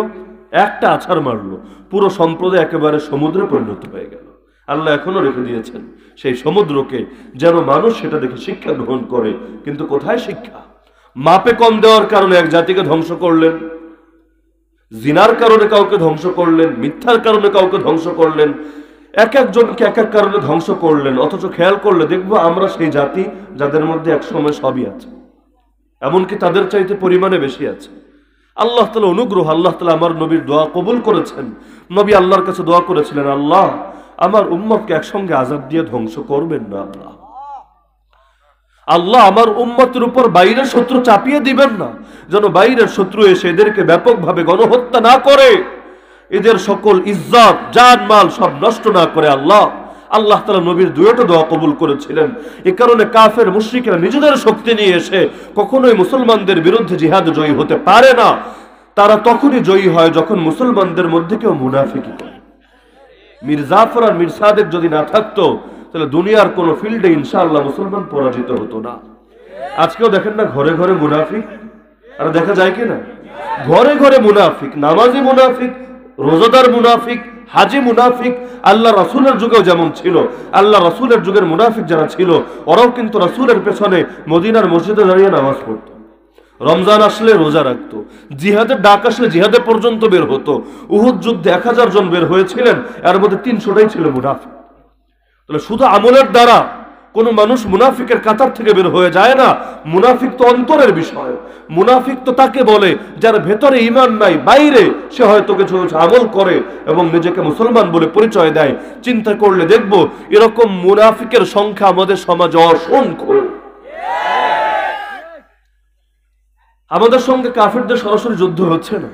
একটা আছাড় মারলো, পুরো সম্প্রদায় একেবারে সমুদ্রে পরিণত হয়ে গেল। আল্লাহ এখনো রেখে দিয়েছেন সেই সমুদ্রকে, যেন মানুষ সেটা দেখে শিক্ষা গ্রহণ করে। কিন্তু কোথায় শিক্ষা? মাপে কম দেওয়ার কারণে এক জাতিকে ধ্বংস করলেন, জিনার কারণে কাউকে ধ্বংস করলেন, মিথ্যার কারণে কাউকে ধ্বংস করলেন। এক একজনকে এক এক কারণে ধ্বংস করলেন, অথচ খেয়াল করলে দেখবো আমরা সেই জাতি যাদের মধ্যে একসময় সবই আছে, এমনকি তাদের চাইতে পরিমাণে বেশি আছে। আল্লাহ তাআলা অনুগ্রহ, আল্লাহ তাআলা আমার নবীর দোয়া কবুল করেছেন। নবী আল্লাহর কাছে দোয়া করেছিলেন, আল্লাহ আমার উম্মতকে একসঙ্গে আযাব দিয়ে ধ্বংস করবেন না, আল্লাহ আমার উম্মতের উপর বাইরের শত্রু চাপিয়ে দিবেন না, যেন বাইরের শত্রু এসে এদেরকে ব্যাপকভাবে গণহত্যা না করে, এদের সকল ইজ্জত জান মাল সব নষ্ট না করে। আল্লাহ তাআলা নবীর দুইটা দোয়া কবুল করেছিলেন। এ কারণে কাফের মুশরিকরা নিজেদের শক্তি নিয়ে এসে কখনোই মুসলমানদের বিরুদ্ধে জিহাদে জয়ী হতে পারে না। তারা তখনই জয়ী হয় যখন মুসলমানদের মধ্যে কেউ মুনাফিকি করে। মীর জাফর আর মীর সাদেক যদি না থাকতো তাহলে দুনিয়ার কোন ফিল্ডে ইনশাআল্লাহ মুসলমান পরাজিত হতো না। আজকেও দেখেন না ঘরে ঘরে মুনাফিক, আর দেখা যায় কি না? ঘরে ঘরে মুনাফিক, নামাজি মুনাফিক, রোজাদার মুনাফিক, হাজি মুনাফিক। আল্লাহ রাসূলের যুগেও যেমন ছিল, আল্লাহ রাসূলের যুগের মুনাফিক যারা ছিল ওরাও কিন্তু রাসূলের পেছনে মদিনার মসজিদে দাঁড়িয়ে নামাজ পড়তো, রমজান আসলে রোজা রাখতো, জিহাদের ডাক আসলে জিহাদে পর্যন্ত বের হতো। উহুদ যুদ্ধে 1000 জন বের হয়েছিলেন, এর মধ্যে 300টাই ছিল মুনাফিক। তাহলে শুধু আমলের দ্বারা কোন মানুষ মুনাফিকের কাতার থেকে বের হয়ে যায় না। মুনাফিক তো অন্তরের বিষয়। মুনাফিক তো তাকে বলে যার ভেতরে ঈমান নাই, বাইরে সে হয়তো কিছু আমল করে এবং নিজেকে মুসলমান বলে পরিচয় দেয়। চিন্তা করলে দেখব এরকম মুনাফিকের সংখ্যা আমাদের সমাজে অসংখ্য। আমাদের সঙ্গে কাফেরদের সরাসরি যুদ্ধ হচ্ছে না,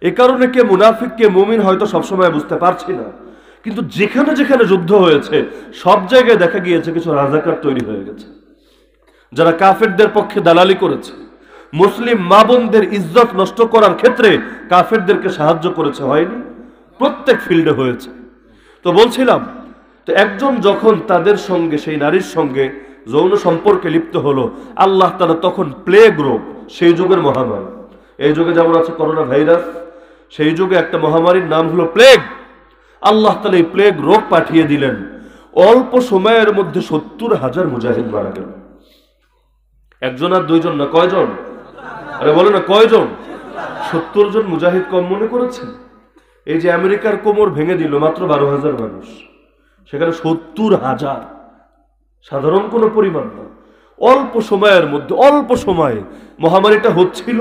এ কারণে কে মুনাফিক কে মুমিন হয়তো সবসময় বুঝতে পারছি না। কিন্তু যেখানে যেখানে যুদ্ধ হয়েছে সব জায়গায় দেখা গিয়েছে কিছু রাজাকার তৈরি হয়ে গেছে, যারা কাফেরদের পক্ষে দালালি করেছে, মুসলিম মা বোনদের ইজ্জত নষ্ট করার ক্ষেত্রে কাফেরদেরকে সাহায্য করেছে। হয়নি? প্রত্যেক ফিল্ডে হয়েছে। তো বলছিলাম, তো একজন যখন তাদের সঙ্গে, সেই নারীর সঙ্গে যৌন সম্পর্কে লিপ্ত হলো, আল্লাহ তাআলা তখন প্লেগ রোগ, সেই যুগের মহামারী, এই যুগে যেমন আছে করোনা ভাইরাস, সেই যুগে একটা মহামারীর নাম হলো প্লেগ। আল্লাহ তাআলা এই প্লেগ রোগ পাঠিয়ে দিলেন। অল্প সময়ের মধ্যে 70,000 মুজাহিদ মারা গেল। একজন আর দুইজন না, কয়জন? আরে বলে না কয়জন? 70 জন মুজাহিদ কম মনে করেছেন? এই যে আমেরিকার কোমর ভেঙে দিল মাত্র 12,000 মানুষ, সেখানে 70,000, সাধারণ কোনো পরিমাণ না। অল্প সময়ের মধ্যে, অল্প সময়ে মহামারীটা হচ্ছিল,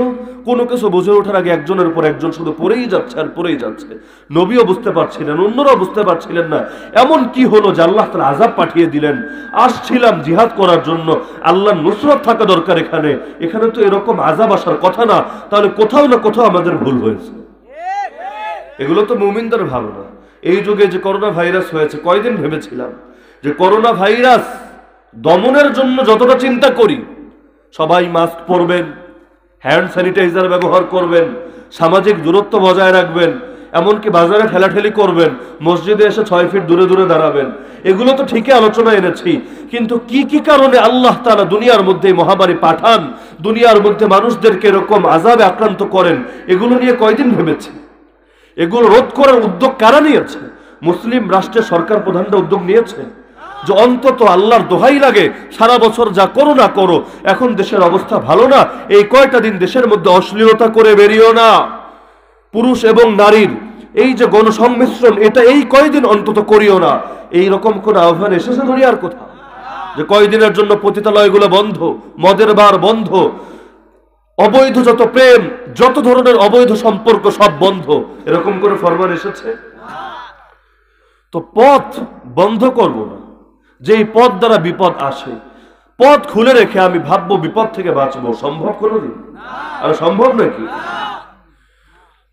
কোনো কিছু বুঝে ওঠার আগে একজনের উপর একজন শুধু পড়েই যাচ্ছে আর পড়েই যাচ্ছে। নবীও বুঝতে পারছিলেন, অন্যরাও বুঝতে পারছিলেন না এমন কি হলো যে আল্লাহ তাআলা আযাব পাঠিয়ে দিলেন। আসছিলাম জিহাদ করার জন্য, আল্লাহর নুসরত থাকা দরকার এখানে, এখানে তো এরকম আযাব আসার কথা না। তাহলে কোথাও না কোথাও আমাদের ভুল হয়েছে। এগুলো তো মুমিনদের ভাবনা। এই যুগে যে করোনা ভাইরাস হয়েছে, কয়দিন ভেবেছিলাম যে করোনা ভাইরাস দমনের জন্য যতটা চিন্তা করি, সবাই মাস্ক পরবেন, হ্যান্ড স্যানিটাইজার ব্যবহার করবেন, সামাজিক দূরত্ব বজায় রাখবেন, এমনকি বাজারে ঠেলাঠেলি করবেন, মসজিদে এসে 6 ফিট দূরে দূরে দাঁড়াবেন, এগুলো তো ঠিকই আলোচনা এনেছি। কিন্তু কি কি কারণে আল্লাহ তাআলা দুনিয়ার মধ্যে মহামারী পাঠান, দুনিয়ার মধ্যে মানুষদেরকে এরকম আযাবে আক্রান্ত করেন, এগুলো নিয়ে কয়দিন ভেবেছি। এগুলো রোধ করার উদ্যোগ কারা নিয়েছে? মুসলিম রাষ্ট্রের সরকার প্রধানরা উদ্যোগ নিয়েছে যে অন্তত আল্লাহর দোহাই লাগে সারা বছর যা করো না করো, এখন দেশের অবস্থা ভালো না, এই কয়টা দিন দেশের মধ্যে অশ্লীলতা করে বেরিও না। পুরুষ এবং নারীর এই যে গণসংমিশ্রণ, এটা এই কয়দিন অন্তত করিও না। এই রকম কোন আহ্বান এসেছে দুনিয়ার কোথাও যে কয়দিনের জন্য পতিতালয়গুলো বন্ধ, মদের বার বন্ধ, অবৈধ যত প্রেম, যত ধরনের অবৈধ সম্পর্ক সব বন্ধ, এরকম করে ফরমান এসেছে? তো পথ বন্ধ করব না, যেই পথ দ্বারা বিপদ আসে, পথ খুলে রেখে আমি ভাববো বিপদ থেকে বাঁচবো, সম্ভব কোনোদিন? আর সম্ভব নাকি?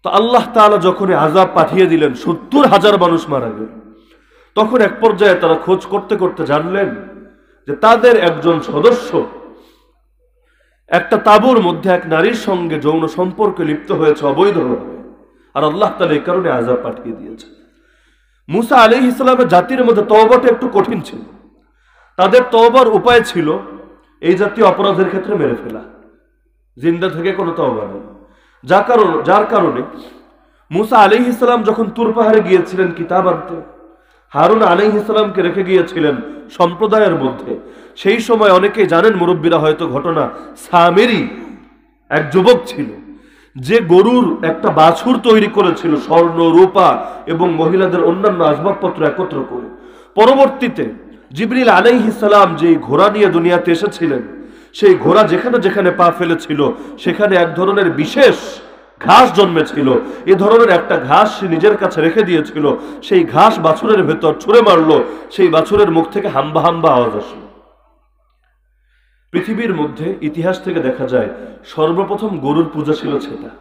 তো আল্লাহ তাআলা যখন আযাব পাঠিয়ে দিলেন, 70,000 মানুষ মারা গেল, তখন এক পর্যায়ে তারা খোঁজ করতে করতে জানলেন যে তাদের একজন সদস্য একটা তাঁবুর মধ্যে এক নারীর সঙ্গে যৌন সম্পর্কে লিপ্ত হয়েছে অবৈধভাবে, আর আল্লাহ তাআলা এই কারণে আযাব পাঠিয়ে দিয়েছে। মুসা আলাইহিস সালামের জাতির মধ্যে তওবাটা একটু কঠিন ছিল। তাদের তওবার উপায় ছিল এই জাতীয় অপরাধের ক্ষেত্রে মেরে ফেলা, জিন্দা থেকে কোনো তওবা নেই। যার কারণে মুসা আলাইহিস সালাম যখন তুর পাহাড়ে গিয়েছিলেন কিতাব আনতে, হারুন আলাইহিস সালামকে রেখে গিয়েছিলেন সম্প্রদায়ের মধ্যে। সেই সময় অনেকেই জানেন, মুরব্বীরা হয়তো ঘটনা, সামেরি এক যুবক ছিল যে গরুর একটা বাছুর তৈরি করেছিল স্বর্ণ রূপা এবং মহিলাদের অন্যান্য আসবাবপত্র একত্র করে, পরবর্তীতে জিবরিল আলাইহিস সালাম যে ঘোড়া নিয়ে দুনিয়াতে এসেছিলেন, সেই ঘোড়া যেখানে যেখানে পা ফেলেছিল সেখানে এক ধরনের বিশেষ ঘাস জন্মেছিল। এ ধরনের একটা ঘাস সে নিজের কাছে রেখে দিয়েছিল। সেই ঘাস বাছুরের ভেতর ছুঁড়ে মারলো, সেই বাছুরের মুখ থেকে হাম্বা হাম্বা আওয়াজ আসলো। পৃথিবীর মধ্যে ইতিহাস থেকে দেখা যায় সর্বপ্রথম গরুর পূজা ছিল সেটা।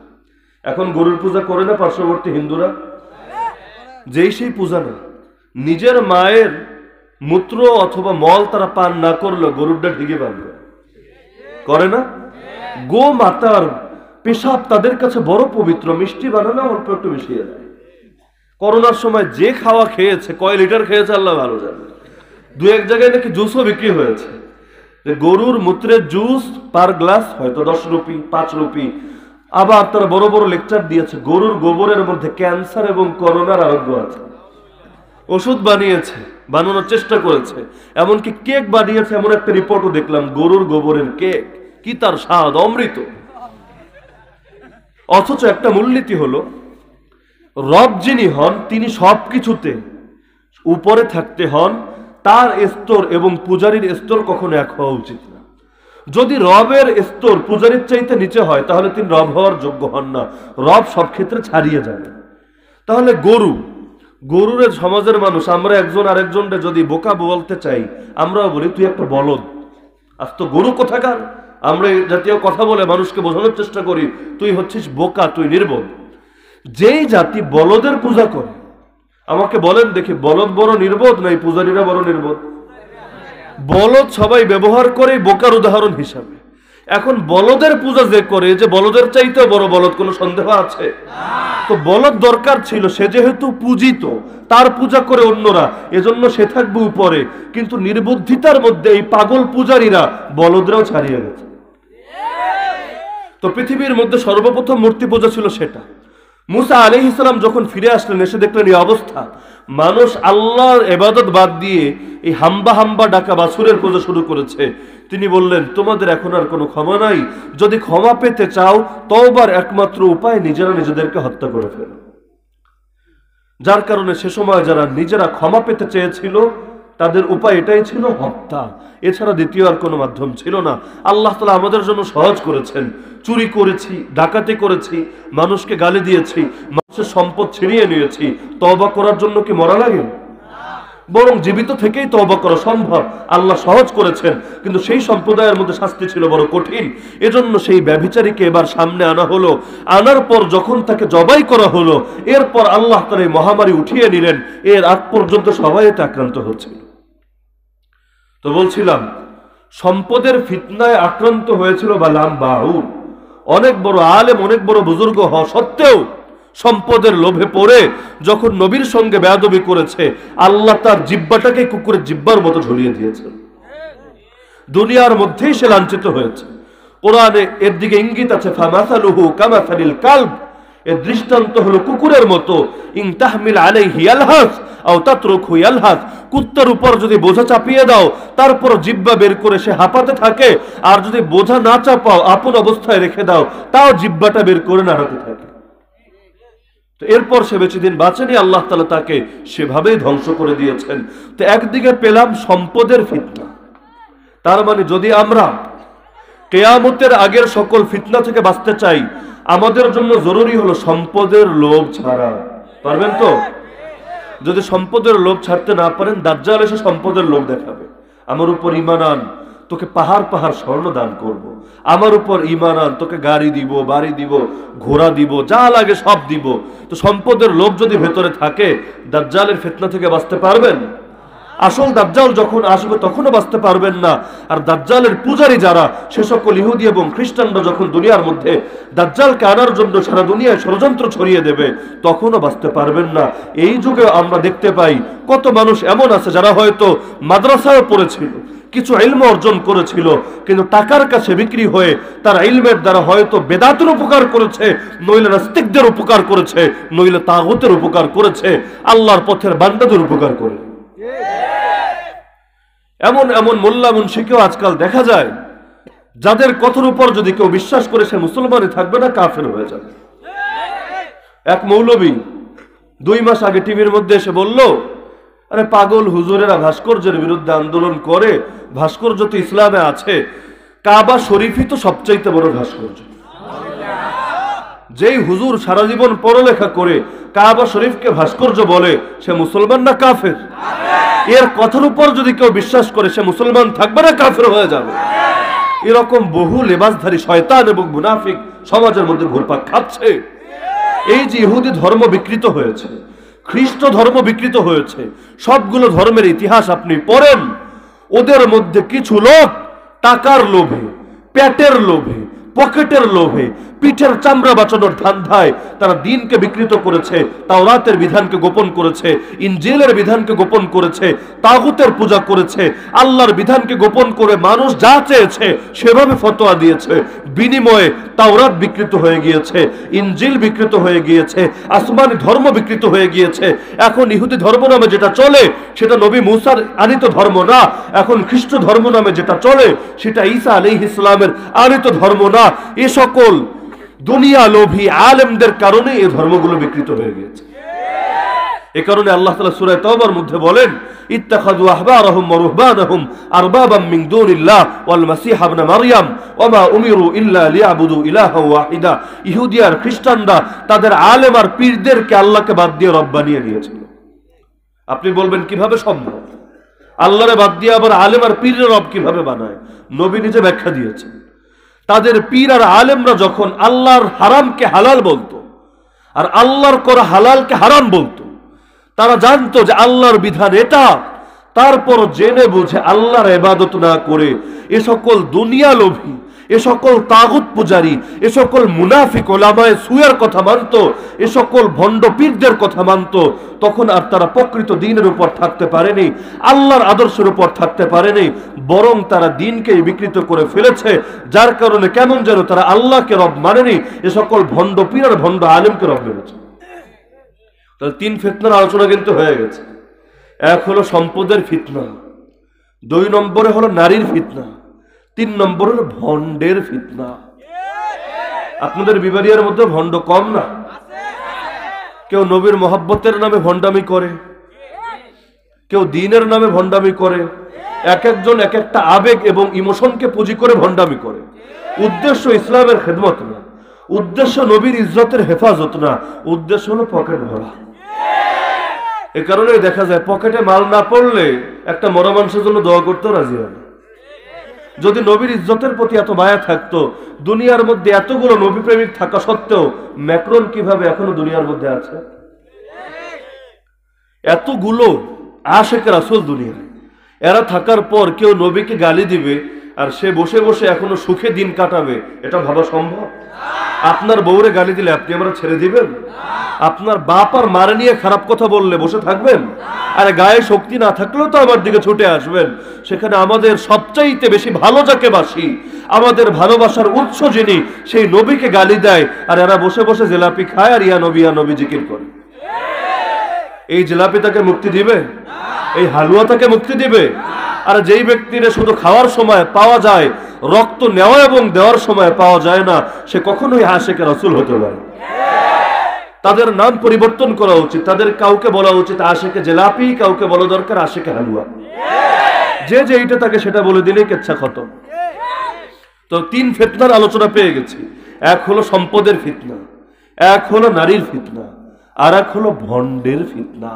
এখন গরুর পূজা করে না পার্শ্ববর্তী হিন্দুরা? যেই সেই পূজা না, নিজের মায়ের মূত্র অথবা মল তারা পান না করলো গরুরটা ঢিকে পান করে না? গো মাতার পেশাব তাদের কাছে বড় পবিত্র, মিষ্টি বানানো অল্প একটু মিশিয়ে দেয়। করোনার সময় যে খাওয়া খেয়েছে, কয় লিটার খেয়েছে আল্লাহ ভালো জানে। দু এক জায়গায় নাকি জুসও বিক্রি হয়েছে, গরুর মূত্রের জুস পার গ্লাস হয়তো 10 রুপি 5 রুপি। আবার তারা বড় বড় লেকচার দিয়েছে গরুর গোবরের মধ্যে ক্যান্সার এবং করোনার আরোগ্য আছে। ওষুধ বানিয়েছে, বানানোর চেষ্টা করেছে, এমনকি কেক বানিয়েছে। এমন একটা রিপোর্টও দেখলাম, গরুর গোবরের কেক, কি তার স্বাদ, অমৃত। অথচ একটা মূলনীতি হলো, রব যিনি হন তিনি সবকিছুতে উপরে থাকতে হন, তার স্তর এবং পূজারীর স্তর কখনো এক হওয়া উচিত না। যদি রবের স্তর পূজারীর চাইতে নিচে হয় তাহলে তিনি রব হওয়ার যোগ্য হন না, রব সব ক্ষেত্রে ছাড়িয়ে যাবে। তাহলে গরুর সমাজের মানুষ আমরা একজন আরেকজনকে যদি বোকা বলতে চাই, আমরাও বলি তুই একটা বলদ, আজ তো গরু কোথাকার। আমরা এই জাতীয় কথা বলে মানুষকে বোঝানোর চেষ্টা করি তুই হচ্ছিস বোকা, তুই নির্বোধ। যেই জাতি বলদের পূজা করে, আমাকে বলেন দেখি বলদ বড় নির্বোধ নাই পূজারীরা বড় নির্বোধ? বলদ সবাই ব্যবহার করে বোকার উদাহরণ হিসাবে। এখন বলদের পূজা যে করে, যে বলদের চাইতেও বড় বলদ, কোনো সন্দেহ আছে? তো বলদ দরকার ছিল, সে যেহেতু পূজিত, তার পূজা করে অন্যরা, এজন্য সে থাকবে উপরে। কিন্তু নির্বুদ্ধিতার মধ্যে এই পাগল পূজারীরা বলদরাও ছাড়িয়ে গেছে। তো পৃথিবীর মধ্যে সর্বপ্রথম মূর্তি পূজা ছিল সেটা। মুসা আলাইহিস সালাম যখন ফিরে আসলেন, এসে দেখলেন এই অবস্থা, মানুষ আল্লাহর ইবাদত বাদ দিয়ে এই হাম্বা হাম্বা ডাকা বাছুরের পূজা শুরু করেছে। তিনি বললেন তোমাদের এখন আর কোনো ক্ষমা নাই, যদি ক্ষমা পেতে চাও তওবার একমাত্র উপায় নিজেরা নিজেদেরকে হত্যা করে ফেলো। যার কারণে সে সময় যারা নিজেরা ক্ষমা পেতে চেয়েছিল তাদের উপায় এটাই ছিল হত্যা, এছাড়া দ্বিতীয় আর কোনো মাধ্যম ছিল না। আল্লাহ তাআলা আমাদের জন্য সহজ করেছেন। চুরি করেছি, ডাকাতি করেছি, মানুষকে গালি দিয়েছি, মানুষের সম্পদ ছিনিয়ে নিয়েছি, তওবা করার জন্য কি মরা লাগে? বরং জীবিত থেকেই তওবা করা সম্ভব, আল্লাহ সহজ করেছেন। কিন্তু সেই সম্প্রদায়ের মধ্যে শাস্তি ছিল বড় কঠিন। এজন্য সেই ব্যভিচারীকে এবার সামনে আনা হলো। আনার পর যখন তাকে জবাই করা হলো, এরপর আল্লাহ তাআলা এই মহামারী উঠিয়ে নিলেন। এর আগ পর্যন্ত সবাই এতে আক্রান্ত হচ্ছিল। তো বলছিলাম, সম্পদের ফিতনায় আক্রান্ত হয়েছিল বালাম বাউল। অনেক বড় আলেম, অনেক বড় বুজুর্গ হওয়া সত্ত্বেও সম্পদের লোভে পড়ে যখন নবীর সঙ্গে বেয়াদবি করেছে, আল্লাহ তার জিহ্বাটাকে কুকুরের জিহ্বার মতো ঝুলিয়ে দিয়েছেন। দুনিয়ার মধ্যেই সে লাঞ্ছিত হয়েছে। কোরআনে এর দিকে ইঙ্গিত আছে, ফামাসালুহু কামাসালিল কালব, এর দৃষ্টান্ত হলো কুকুরের মতো। ইন তাহমিল আলাইহি ইয়ালহাস আও তাতরুকহু ইয়ালহাস, কুত্তার উপর যদি বোঝা চাপিয়ে দাও তারপর জিহ্বা বের করে সে হাঁপাতে থাকে, আর যদি বোঝা না চাপাও আপন অবস্থায় রেখে দাও তাও জিহ্বাটা বের করে নাড়াতে থাকে। তো এরপর সে বেশি দিন বাঁচেনি, আল্লাহ তাআলা তাকে সেভাবেই ধ্বংস করে দিয়েছেন। তো একদিকে পেলাম সম্পদের ফিতনা, তার মানে যদি আমরা কিয়ামতের আগের সকল ফিতনা থেকে বাঁচতে চাই, আমাদের জন্য জরুরি হলো সম্পদের লোভ ছাড়া। পারবেন তো? যদি সম্পদের লোভ ছাড়তে না পারেন, দাজ্জাল এসে সম্পদের লোভ দেখাবে। আমার উপর ঈমান আন, তোকে পাহাড় পাহাড় স্বর্ণ দান করব। আমার উপর ঈমান আন, তোকে গাড়ি দিব, বাড়ি দিব, ঘোড়া দিব, যা লাগে সব দিব। তো সম্পদের লোভ যদি ভেতরে থাকে, দাজ্জালের ফিতনা থেকে বাঁচতে পারবেন? আসল দাজ্জাল যখন আসবে তখনও বাঁচতে পারবেন না। আর দাজ্জালের পূজারী যারা, সে সকল ইহুদি এবং খ্রিস্টানরা যখন দুনিয়ার মধ্যে দাজ্জালকে আনার জন্য সারা দুনিয়ায় ষড়যন্ত্র ছড়িয়ে দেবে, তখনও বাঁচতে পারবেন না। এই যুগে আমরা দেখতে পাই কত মানুষ এমন আছে যারা হয়তো মাদ্রাসায় পড়েছিল, কিছু ইলম অর্জন করেছিল, কিন্তু টাকার কাছে বিক্রি হয়ে তার ইলমের দ্বারা হয়তো বেদাতের উপকার করেছে, নইলে নাস্তিকদের উপকার করেছে, নইলে তাগুতের উপকার করেছে, আল্লাহর পথের বান্দাদের উপকার করে। এমন এমন মোল্লা মুন্সিকেও আজকাল দেখা যায় যাদের কথার উপর যদি কেউ বিশ্বাস করে সে মুসলমানই থাকবে না, কাফের হয়ে যাবে। এক মৌলবী 2 মাস আগে টিভির মধ্যে এসে বলল, আরে পাগল, হুজুরেরা ভাস্কর্যের বিরুদ্ধে আন্দোলন করে, ভাস্কর্য তো ইসলামে আছে, কাবা শরীফই তো সবচাইতে বড় ভাস্কর্য। যেই হুজুর সারা জীবন পড়ালেখা করে কাবা শরীফকে ভাস্কর্য বলে, সে মুসলমান না কাফের? এর কথার উপর যদি কেউ বিশ্বাস করে সে মুসলমান থাকবে না, কাফের হয়ে যাবে। এরকম বহু লেবাসধারী শয়তান এবং মুনাফিক সমাজের মধ্যে ঘুরপাক খাচ্ছে। এই যে ইহুদি ধর্ম বিকৃত হয়েছে, খ্রিস্ট ধর্ম বিকৃত হয়েছে, সবগুলো ধর্মের ইতিহাস আপনি পড়েন, ওদের মধ্যে কিছু লোক টাকার লোভে, পেটের লোভে, পকেটের লোভে, পিঠের চামড়া বাঁচানোর ধান্ধায় তারা দিনকে বিকৃত করেছে, তাওরাতের বিধানকে গোপন করেছে, ইনজিলের বিধানকে গোপন করেছে, তাগুতের পূজা করেছে, আল্লাহর বিধানকে গোপন করে মানুষ যা চেয়েছে সেভাবে ফতোয়া দিয়েছে। বিনিময়ে তাওরাত বিকৃত হয়ে গিয়েছে, ইনজিল বিকৃত হয়ে গিয়েছে, আসমানি ধর্ম বিকৃত হয়ে গিয়েছে। এখন ইহুদি ধর্ম নামে যেটা চলে সেটা নবী মুসার আনিত ধর্ম না। এখন খ্রিস্ট ধর্ম নামে যেটা চলে সেটা ঈসা আলাইহিস সালামের আনিত ধর্ম না। এ সকল দুনিয়া লোভী আলেমদের কারণে এই ধর্মগুলো বিকৃত হয়ে গিয়েছে। এ কারণে আল্লাহ তাআলা সূরা তাওবার মধ্যে বলেন, ইত্তাখাযু আহবারাহুম ওয়া রুহবানাহুম আরবাবাম মিন দুনিল্লাহ ওয়াল মাসীহ ইবনে মারইয়াম ওয়া মা উমিরু ইল্লা লিয়াবুদু ইলাহা ওয়াহিদা। ইহুদি আর খ্রিস্টানরা তাদের আলেম আর পীরদেরকে আল্লাহকে বাদ দিয়ে রব বানিয়ে নিয়েছিল। আপনি বলবেন কিভাবে সম্ভব? আল্লাহরে বাদ দিয়ে আবার আলেম আর পীরের রব কিভাবে বানায়? নবী নিজে ব্যাখ্যা দিয়েছেন। তাদের পীর আর আলেমরা যখন আল্লাহর হারামকে হালাল বলতো আর আল্লাহর করা হালালকে হারাম বলতো, তারা জানতো যে আল্লাহর বিধান এটা, তারপর জেনে বুঝে আল্লাহর ইবাদত না করে এ সকল দুনিয়া লোভী, এ সকল তাগুত পূজারী, এ সকল মুনাফিক ওলামায়ে সুয়ের কথা মানত, এ সকল ভণ্ড পীরদের কথা মানত, তখন আর তারা প্রকৃত দ্বীনের উপর থাকতে পারেনি, আল্লাহর আদর্শের উপর থাকতে পারেনি, বরং তারা দ্বীনকে বিকৃত করে ফেলেছে। যার কারণে কেমন যেন তারা আল্লাহকে রব মানেনি, এ সকল ভণ্ড পীর আর ভণ্ড আলেমকে রব মেনেছে। তাহলে 3 ফিতনার আলোচনা কিন্তু হয়ে গেছে। এক হলো সম্পদের ফিতনা, 2 নম্বরে হলো নারীর ফিতনা, 3 নম্বর হলো ভণ্ডের ফিতনা। আপনাদের বিবারিয়ার মধ্যে ভণ্ড কম না? কেউ নবীর মহব্বতের নামে ভণ্ডামি করে, কেউ দ্বীনের নামে ভণ্ডামি করে, এক একজন এক একটা আবেগ এবং ইমোশনকে পুঁজি করে ভণ্ডামি করে। উদ্দেশ্য ইসলামের খেদমত না, উদ্দেশ্য নবীর ইজ্জতের হেফাজত না, উদ্দেশ্য হলো পকেট ভরা। এ কারণে দেখা যায় পকেটে মাল না পড়লে একটা মরা মানুষের জন্য দোয়া করতেও রাজি হয় না। যদি নবীর ইজ্জতের প্রতি এত মায়া থাকতো, দুনিয়ার মধ্যে এতগুলো নবী প্রেমিক থাকা সত্ত্বেও ম্যাক্রন কিভাবে এখনো দুনিয়ার মধ্যে আছে? এতগুলো আশেক রাসূল দুনিয়ায়, এরা থাকার পর কেউ নবীকে গালি দিবে আর সে বসে বসে এখনো সুখে দিন কাটাবে, এটা ভাবা সম্ভব? আপনার বউরে গালি দিলে আপনি আমরা ছেড়ে দিবেন? আপনার বাপ আর মারে নিয়ে খারাপ কথা বললে বসে থাকবেন? আরে গায়ে শক্তি না থাকলেও তো আমার দিকে ছুটে আসবেন। সেখানে আমাদের সবচাইতে বেশি ভালো যাকে বাসি, আমাদের ভালোবাসার উৎস যিনি, সেই নবীকে গালি দেয়, আর এরা বসে বসে জিলাপি খায় আর ইয়া নবী জিকির করে। এই জিলাপি তাকে মুক্তি দিবে? এই হালুয়া তাকে মুক্তি দিবে? আর যেই ব্যক্তিরা শুধু খাওয়ার সময় পাওয়া যায়, রক্ত নেওয়া এবং দেওয়ার সময় পাওয়া যায় না, সে কখনোই আশিকে রাসূল হতে পারে। তাদের নাম পরিবর্তন করা উচিত। তাদের কাউকে বলা উচিত আশিকে জিলাপি, কাউকে বলা দরকার আশিকে হালুয়া। যে যে এইটা তাকে সেটা বলে দিলেই কেচ্ছা খতম। তো 3 ফিতনার আলোচনা পেয়ে গেছি। এক হলো সম্পদের ফিতনা, এক হলো নারীর ফিতনা, আর এক হলো ভণ্ডের ফিতনা।